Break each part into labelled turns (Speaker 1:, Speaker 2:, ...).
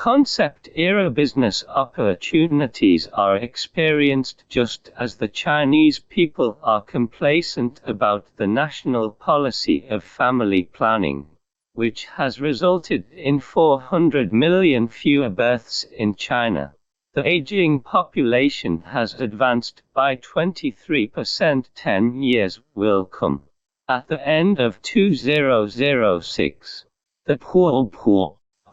Speaker 1: Concept-era business opportunities are experienced just as the Chinese people are complacent about the national policy of family planning, which has resulted in 400 million fewer births in China. The aging population has advanced by 23%. 10 years will come. At the end of 2006, the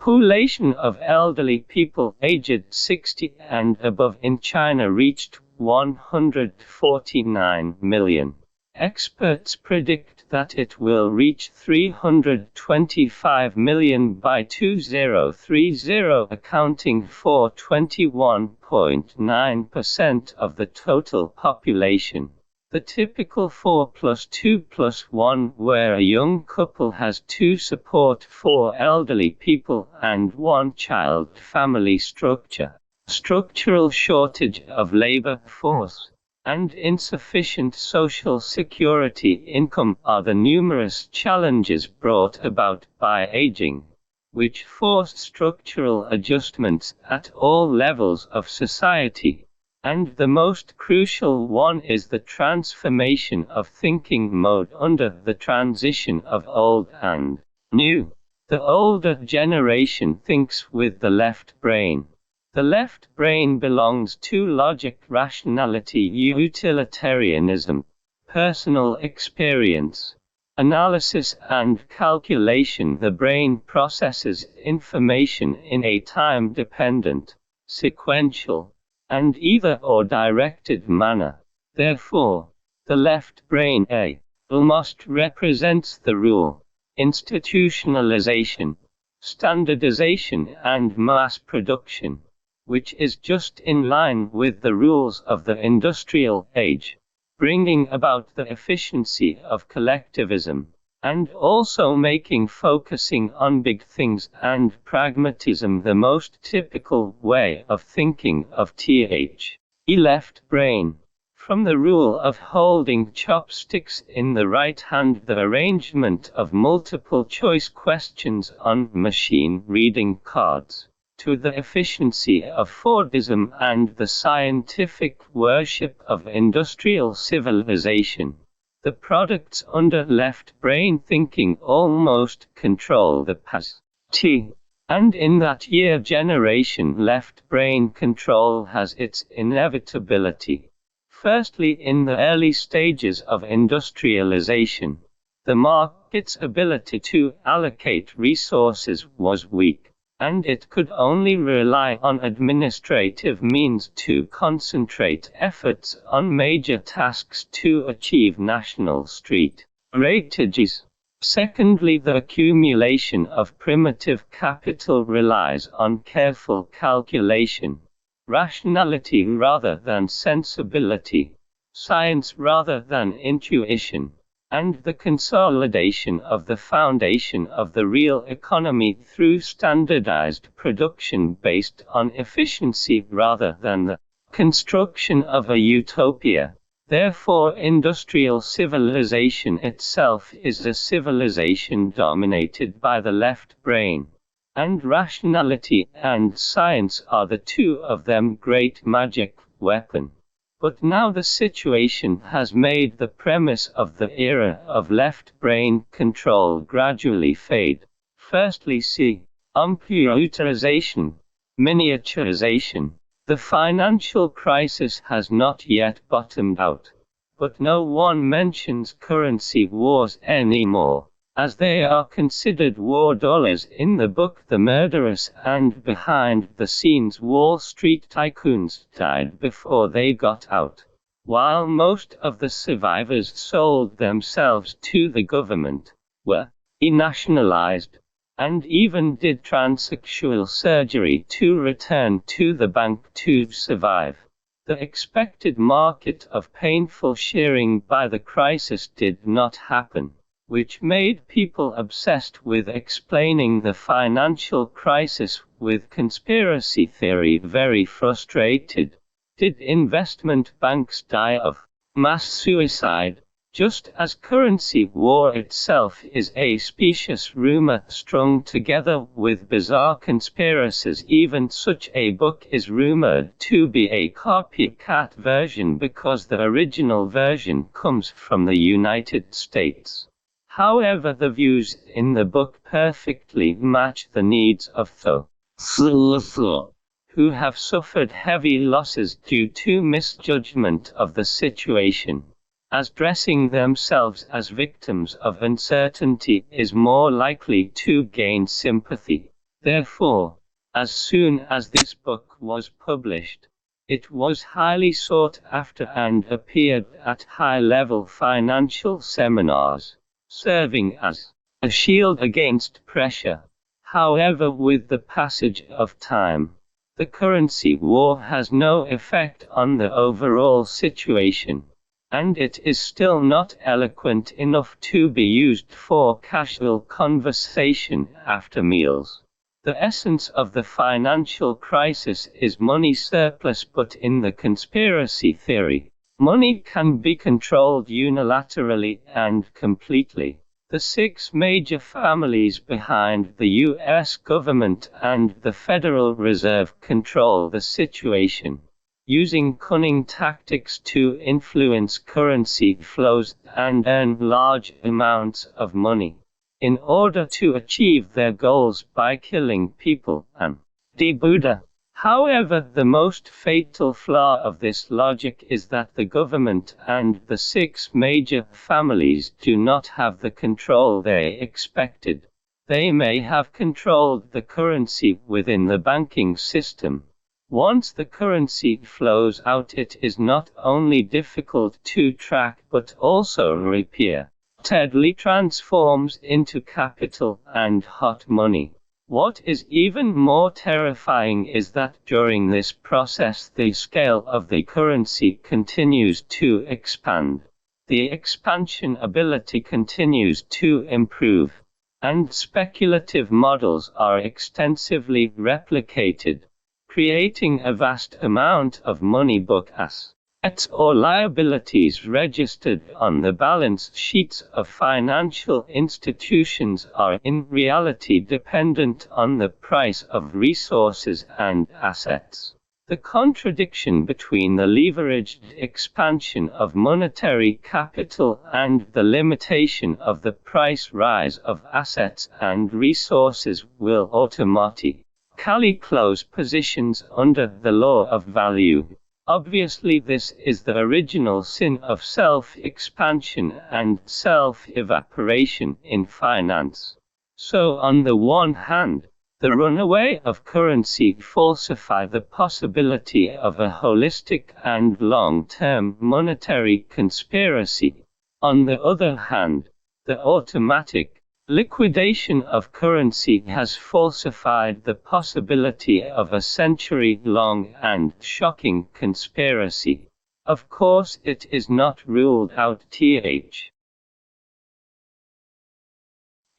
Speaker 1: population of elderly people aged 60 and above in China reached 149 million. Experts predict that it will reach 325 million by 2030, accounting for 21.9% of the total population. The typical 4+2+1, where a young couple has to support 4 elderly people and 1 child family structure, structural shortage of labor force, and insufficient social security income are the numerous challenges brought about by aging, which force structural adjustments at all levels of society. And the most crucial one is the transformation of thinking mode under the transition of old and new. The older generation thinks with the left brain. The left brain belongs to logic, rationality, utilitarianism, personal experience, analysis and calculation. The brain processes information in a time-dependent, sequential, and either-or directed manner. Therefore, the left brain almost represents the rule, institutionalization, standardization and mass production, which is just in line with the rules of the industrial age, bringing about the efficiency of collectivism, and also making focusing on big things and pragmatism the most typical way of thinking of the left brain. From the rule of holding chopsticks in the right hand, the arrangement of multiple choice questions on machine reading cards, to the efficiency of Fordism and the scientific worship of industrial civilization. The products under left brain thinking almost control the past. And in that year generation, left brain control has its inevitability. Firstly, in the early stages of industrialization, the market's ability to allocate resources was weak, and it could only rely on administrative means to concentrate efforts on major tasks to achieve national street rateages. Secondly, the accumulation of primitive capital relies on careful calculation, rationality rather than sensibility, science rather than intuition, and the consolidation of the foundation of the real economy through standardized production based on efficiency rather than the construction of a utopia. Therefore, industrial civilization itself is a civilization dominated by the left brain, and rationality and science are the two of them great magic weapon. But now the situation has made the premise of the era of left brain control gradually fade. Firstly, see computerization, miniaturization. The financial crisis has not yet bottomed out, but no one mentions currency wars anymore, as they are considered war dollars in the book. The murderous and behind-the-scenes Wall Street tycoons died before they got out, while most of the survivors sold themselves to the government, were denationalized, and even did transsexual surgery to return to the bank to survive. The expected market of painful shearing by the crisis did not happen, which made people obsessed with explaining the financial crisis with conspiracy theory very frustrated. Did investment banks die of mass suicide? Just as currency war itself is a specious rumor strung together with bizarre conspiracies, even such a book is rumored to be a copycat version because the original version comes from the United States. However, the views in the book perfectly match the needs of those who have suffered heavy losses due to misjudgment of the situation, as dressing themselves as victims of uncertainty is more likely to gain sympathy. Therefore, as soon as this book was published, it was highly sought after and appeared at high-level financial seminars, serving as a shield against pressure. However, with the passage of time, the currency war has no effect on the overall situation, and it is still not eloquent enough to be used for casual conversation after meals. The essence of the financial crisis is money surplus, but in the conspiracy theory, money can be controlled unilaterally and completely. The 6 major families behind the U.S. government and the Federal Reserve control the situation, using cunning tactics to influence currency flows and earn large amounts of money, in order to achieve their goals by killing people and de-Buddha. However, the most fatal flaw of this logic is that the government and the 6 major families do not have the control they expected. They may have controlled the currency within the banking system. Once the currency flows out, it is not only difficult to track but also repeatedly transforms into capital and hot money. What is even more terrifying is that during this process the scale of the currency continues to expand. The expansion ability continues to improve, and speculative models are extensively replicated, creating a vast amount of money, book assets or liabilities registered on the balance sheets of financial institutions are in reality dependent on the price of resources and assets. The contradiction between the leveraged expansion of monetary capital and the limitation of the price rise of assets and resources will automatically close positions under the law of value. Obviously, this is the original sin of self-expansion and self-evaporation in finance. So on the one hand, the runaway of currency falsify the possibility of a holistic and long-term monetary conspiracy. On the other hand, the automatic liquidation of currency has falsified the possibility of a century-long and shocking conspiracy. Of course, it is not ruled out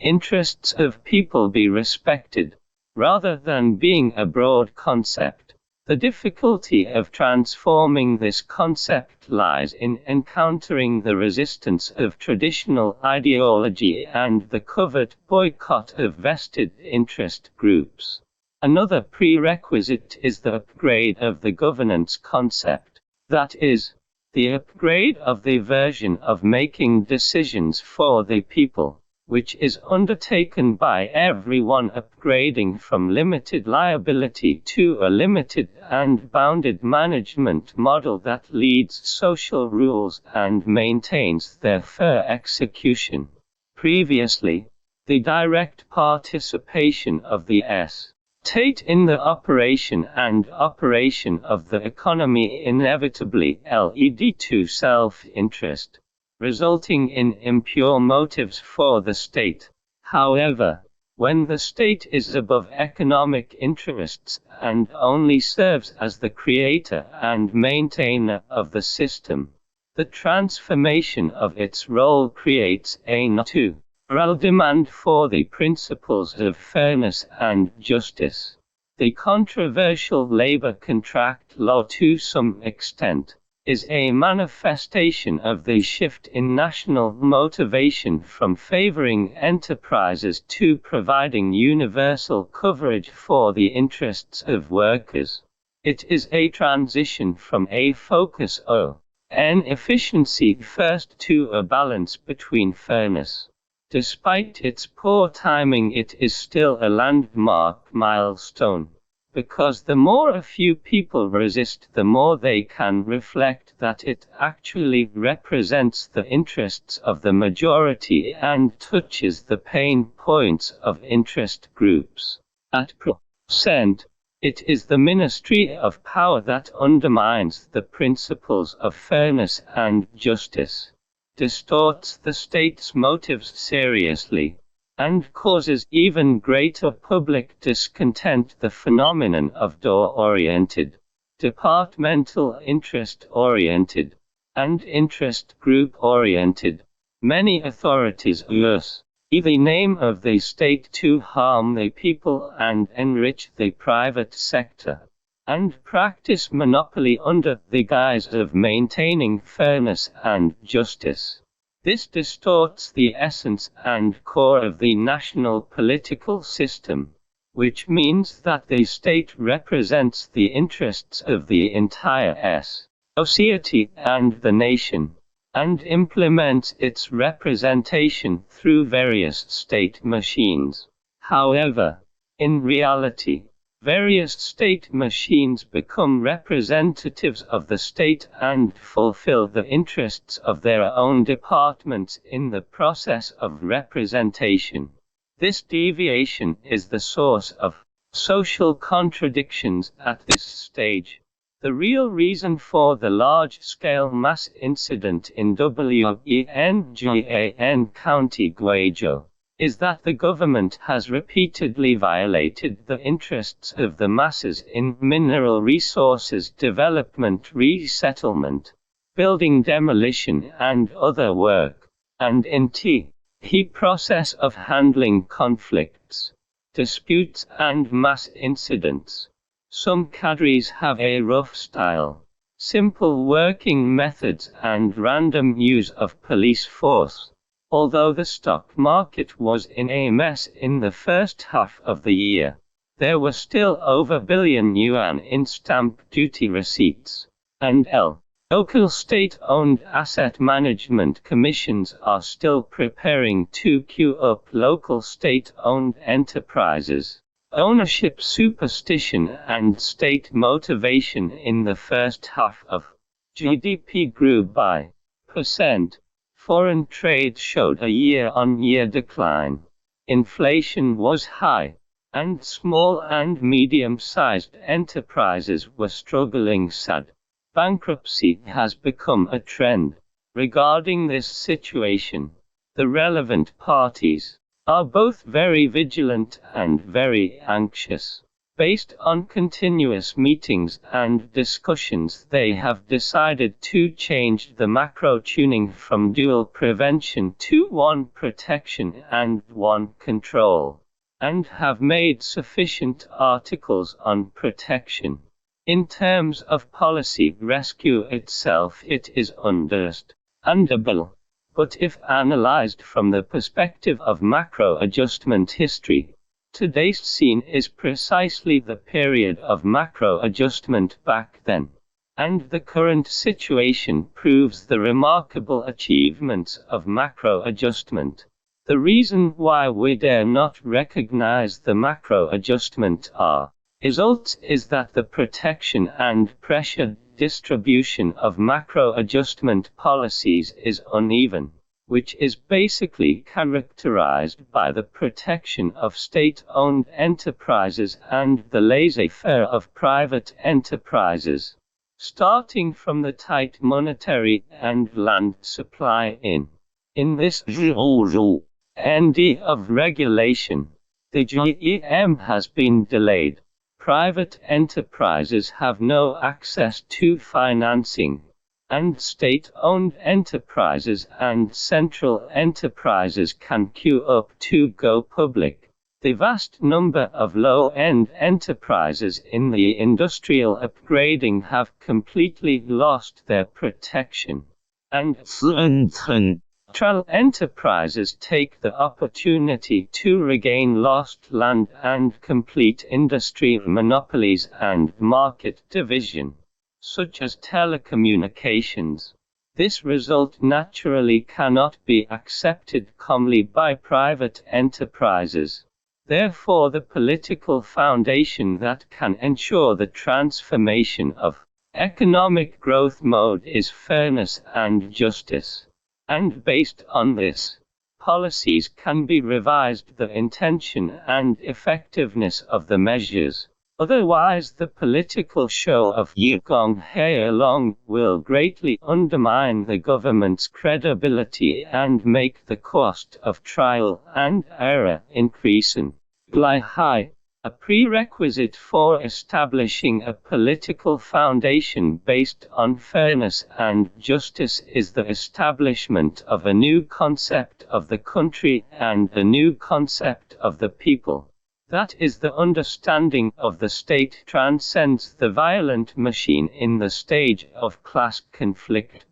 Speaker 1: interests of people be respected, rather than being a broad concept. The difficulty of transforming this concept lies in encountering the resistance of traditional ideology and the covert boycott of vested interest groups. Another prerequisite is the upgrade of the governance concept, that is, the upgrade of the version of making decisions for the people, which is undertaken by everyone, upgrading from limited liability to a limited and bounded management model that leads social rules and maintains their fair execution. Previously, the direct participation of the state in the operation of the economy inevitably led to self-interest, resulting in impure motives for the state. However, when the state is above economic interests and only serves as the creator and maintainer of the system, the transformation of its role creates a natural demand for the principles of fairness and justice. The controversial labor contract law to some extent is a manifestation of the shift in national motivation from favoring enterprises to providing universal coverage for the interests of workers. It is a transition from a focus on efficiency first to a balance between fairness. Despite its poor timing, it is still a landmark milestone, because the more a few people resist, the more they can reflect that it actually represents the interests of the majority and touches the pain points of interest groups. At present, it is the Ministry of Power that undermines the principles of fairness and justice, distorts the state's motives seriously, and causes even greater public discontent. The phenomenon of door-oriented, departmental interest-oriented, and interest group-oriented. Many authorities use the name of the state to harm the people and enrich the private sector, and practice monopoly under the guise of maintaining fairness and justice. This distorts the essence and core of the national political system, which means that the state represents the interests of the entire society and the nation, and implements its representation through various state machines. However, in reality, various state machines become representatives of the state and fulfill the interests of their own departments in the process of representation. This deviation is the source of social contradictions at this stage. The real reason for the large-scale mass incident in Wengan County, Guangzhou, is that the government has repeatedly violated the interests of the masses in mineral resources development, resettlement, building demolition and other work, and in the process of handling conflicts, disputes and mass incidents. Some cadres have a rough style, simple working methods and random use of police force. Although the stock market was in a mess in the first half of the year, there were still over billion yuan in stamp duty receipts, and local state-owned asset management commissions are still preparing to queue up local state-owned enterprises. Ownership superstition and state motivation. In the first half of GDP grew by %. Foreign trade showed a year-on-year decline. Inflation was high, and small and medium-sized enterprises were struggling. Sad. Bankruptcy has become a trend. Regarding this situation, the relevant parties are both very vigilant and very anxious. Based on continuous meetings and discussions, they have decided to change the macro tuning from dual prevention to one protection and one control, and have made sufficient articles on protection. In terms of policy rescue itself, it is understandable. But if analyzed from the perspective of macro adjustment history, today's scene is precisely the period of macro adjustment back then, and the current situation proves the remarkable achievements of macro adjustment. The reason why we dare not recognize the macro adjustment results is that the protection and pressure distribution of macro adjustment policies is uneven, which is basically characterized by the protection of state-owned enterprises and the laissez-faire of private enterprises, starting from the tight monetary and land supply. In this end of regulation, the GEM has been delayed. Private enterprises have no access to financing, and state-owned enterprises and central enterprises can queue up to go public. The vast number of low-end enterprises in the industrial upgrading have completely lost their protection, and central enterprises take the opportunity to regain lost land and complete industry monopolies and market division, such as telecommunications. This result naturally cannot be accepted calmly by private enterprises. Therefore, the political foundation that can ensure the transformation of economic growth mode is fairness and justice. And based on this, policies can be revised the intention and effectiveness of the measures. Otherwise, the political show of Yigong Heilong will greatly undermine the government's credibility and make the cost of trial and error increasing. High. A prerequisite for establishing a political foundation based on fairness and justice is the establishment of a new concept of the country and a new concept of the people. That is, the understanding of the state transcends the violent machine in the stage of class conflict.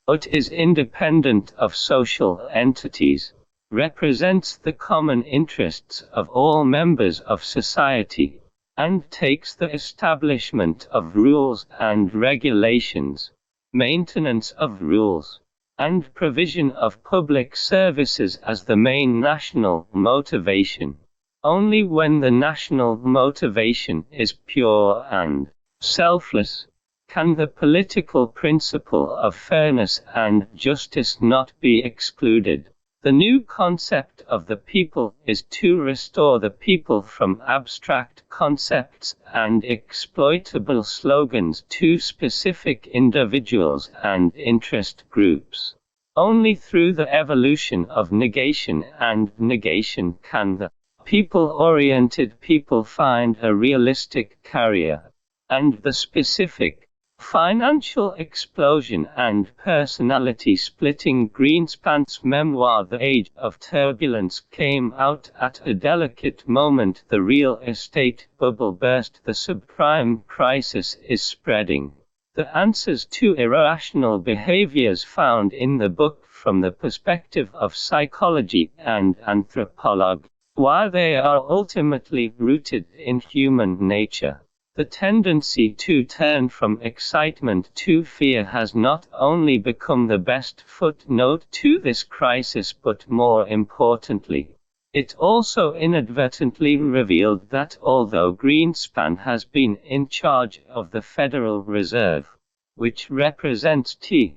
Speaker 1: But is independent of social entities, represents the common interests of all members of society, and takes the establishment of rules and regulations, maintenance of rules, and provision of public services as the main national motivation. Only when the national motivation is pure and selfless can the political principle of fairness and justice not be excluded. The new concept of the people is to restore the people from abstract concepts and exploitable slogans to specific individuals and interest groups. Only through the evolution of negation and negation can the people-oriented people find a realistic career, and the specific financial explosion and personality-splitting Greenspan's memoir The Age of Turbulence came out at a delicate moment. The real estate bubble burst. The subprime crisis is spreading. The answers to irrational behaviors found in the book from the perspective of psychology and anthropology, while they are ultimately rooted in human nature. The tendency to turn from excitement to fear has not only become the best footnote to this crisis, but more importantly, it also inadvertently revealed that although Greenspan has been in charge of the Federal Reserve, which represents the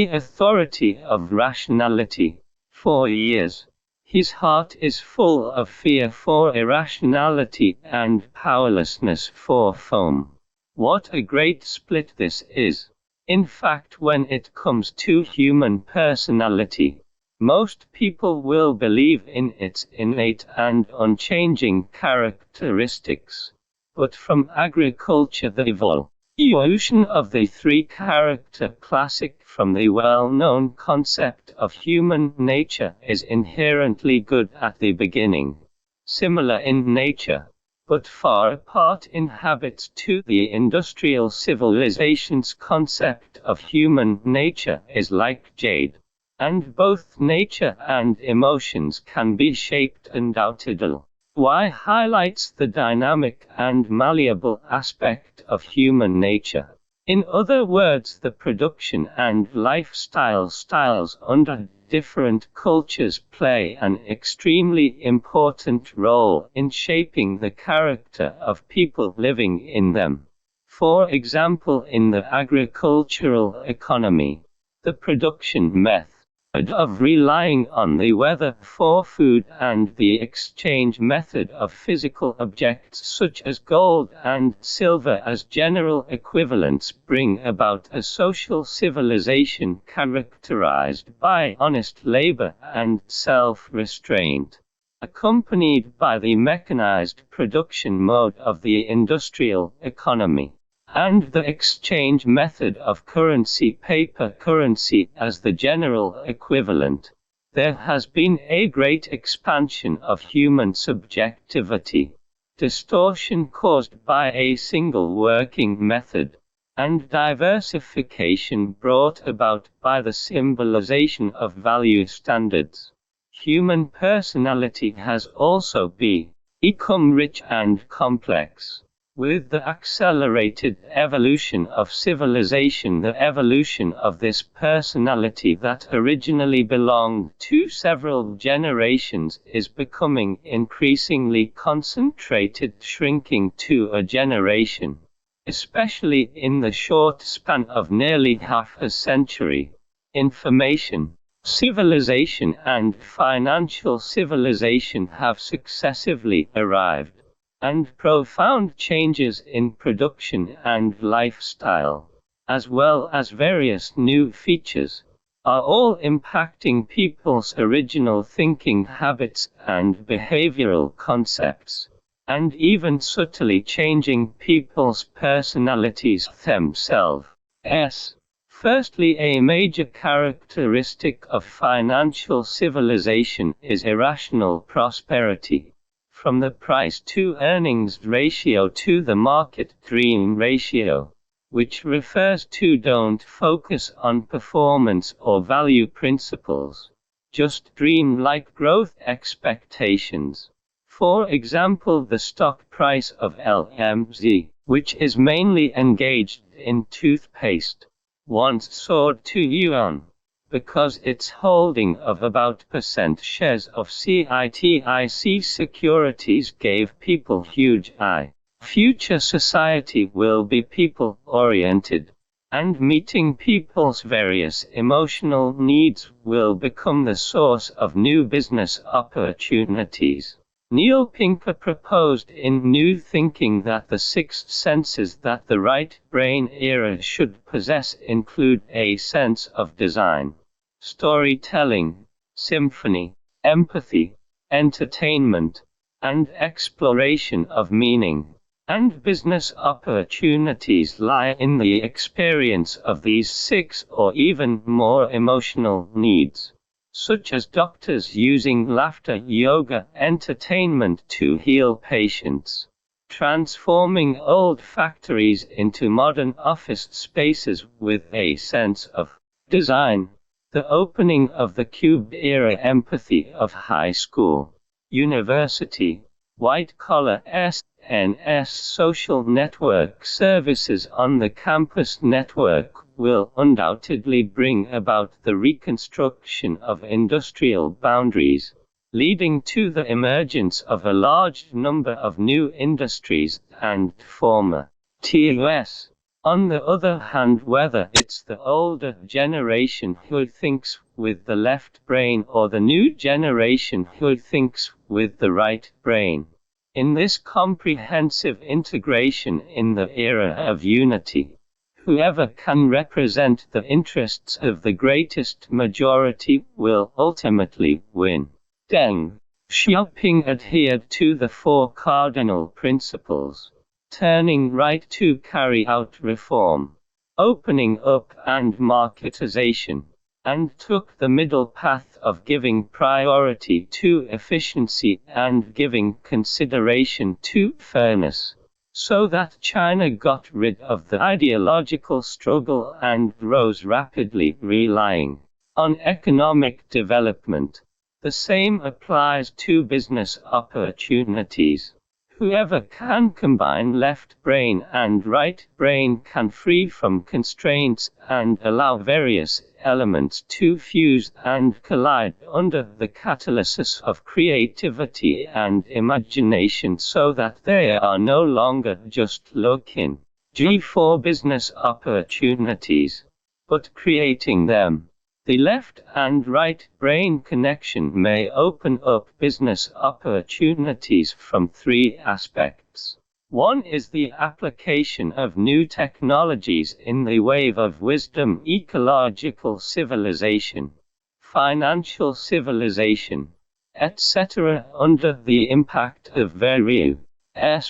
Speaker 1: authority of rationality, for years, his heart is full of fear for irrationality and powerlessness for foam. What a great split this is! In fact, when it comes to human personality, most people will believe in its innate and unchanging characteristics. But from agriculture, the evolution of the three-character classic from the well-known concept of human nature is inherently good at the beginning, similar in nature, but far apart in habits to the industrial civilization's concept of human nature is like jade, and both nature and emotions can be shaped undoubtedly. Y highlights the dynamic and malleable aspect of human nature. In other words, the production and lifestyle styles under different cultures play an extremely important role in shaping the character of people living in them. For example, in the agricultural economy, the production method of relying on the weather for food and the exchange method of physical objects such as gold and silver as general equivalents bring about a social civilization characterized by honest labor and self-restraint, accompanied by the mechanized production mode of the industrial economy, and the exchange method of currency, paper currency, as the general equivalent. there has been a great expansion of human subjectivity, distortion caused by a single working method, and diversification brought about by the symbolization of value standards. Human personality has also become rich and complex. With the accelerated evolution of civilization, the evolution of this personality that originally belonged to several generations is becoming increasingly concentrated, shrinking to a generation, especially in the short span of nearly half a century. Information civilization and financial civilization have successively arrived, and profound changes in production and lifestyle, as well as various new features, are all impacting people's original thinking habits and behavioral concepts, and even subtly changing people's personalities themselves. Firstly, a major characteristic of financial civilization is irrational prosperity. From the price-to-earnings ratio to the market dream ratio, which refers to don't focus on performance or value principles, just dream-like growth expectations. For example, the stock price of LMZ, which is mainly engaged in toothpaste, once soared to yuan, because its holding of about % shares of CITIC Securities gave people huge future society will be people-oriented, and meeting people's various emotional needs will become the source of new business opportunities. Neil Pinker proposed in New Thinking that the 6 senses that the right brain era should possess include a sense of design, storytelling, symphony, empathy, entertainment, and exploration of meaning. And business opportunities lie in the experience of these 6 or even more emotional needs, such as doctors using laughter, yoga, entertainment to heal patients, transforming old factories into modern office spaces with a sense of design, the opening of the cube era empathy of high school, university, white-collar SNS social network services on the campus network will undoubtedly bring about the reconstruction of industrial boundaries, leading to the emergence of a large number of new industries and former TUS. On the other hand, whether it's the older generation who thinks with the left brain or the new generation who thinks with the right brain, in this comprehensive integration in the era of unity, whoever can represent the interests of the greatest majority will ultimately win. Deng Xiaoping adhered to the 4 cardinal principles, turning right to carry out reform, opening up and marketization, and took the middle path of giving priority to efficiency and giving consideration to fairness, so that China got rid of the ideological struggle and rose rapidly, relying on economic development. The same applies to business opportunities. Whoever can combine left brain and right brain can free from constraints and allow various elements to fuse and collide under the catalysis of creativity and imagination, so that they are no longer just looking for business opportunities, but creating them. The left and right brain connection may open up business opportunities from 3 aspects. One is the application of new technologies in the wave of wisdom, ecological civilization, financial civilization, etc. under the impact of various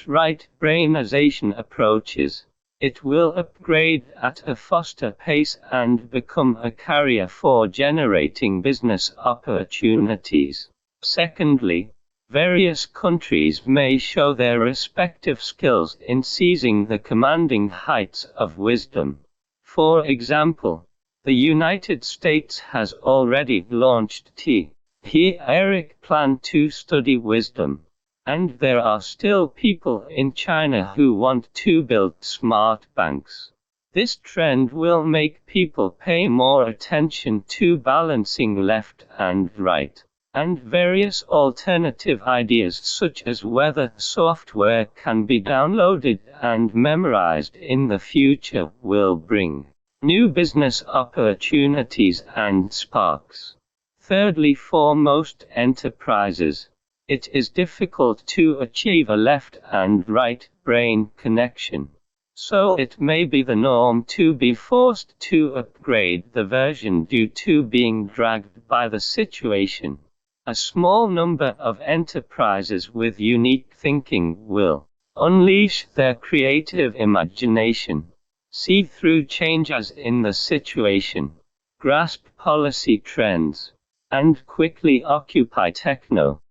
Speaker 1: right brainization approaches. It will upgrade at a faster pace and become a carrier for generating business opportunities. Secondly, various countries may show their respective skills in seizing the commanding heights of wisdom. For example, the United States has already launched T-ERIC plan to study wisdom. And there are still people in China who want to build smart banks. This trend will make people pay more attention to balancing left and right, and various alternative ideas such as whether software can be downloaded and memorized in the future will bring new business opportunities and sparks. Thirdly, for most enterprises, it is difficult to achieve a left and right brain connection. So it may be the norm to be forced to upgrade the version due to being dragged by the situation. A small number of enterprises with unique thinking will unleash their creative imagination, see through changes in the situation, grasp policy trends, and quickly occupy techno